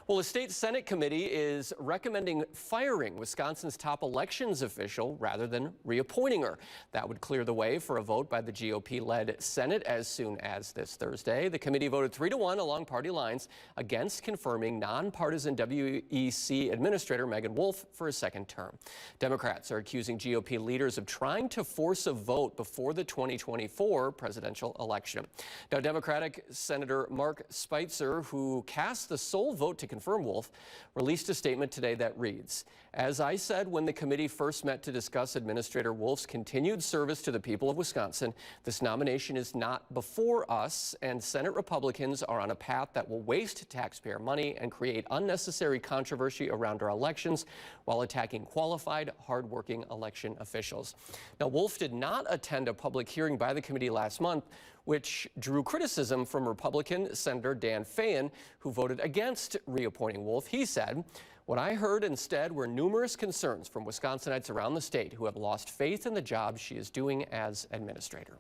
Well, a state Senate committee is recommending firing Wisconsin's top elections official rather than reappointing her. That would clear the way for a vote by the GOP-led Senate as soon as this Thursday. The committee voted 3-1 along party lines against confirming nonpartisan WEC Administrator Meagan Wolfe for a second term. Democrats are accusing GOP leaders of trying to force a vote before the 2024 presidential election. Now, Democratic Senator Mark Spitzer, who cast the sole vote to confirm Wolfe, released a statement today that reads, "As I said when the committee first met to discuss Administrator Wolfe's continued service to the people of Wisconsin, this nomination is not before us, and Senate Republicans are on a path that will waste taxpayer money and create unnecessary controversy around our elections while attacking qualified, hardworking election officials." Now, Wolfe did not attend a public hearing by the committee last month, which drew criticism from Republican Senator Dan Fein, who voted against reappointing Wolfe. He said, "What I heard instead were numerous concerns from Wisconsinites around the state who have lost faith in the job she is doing as administrator."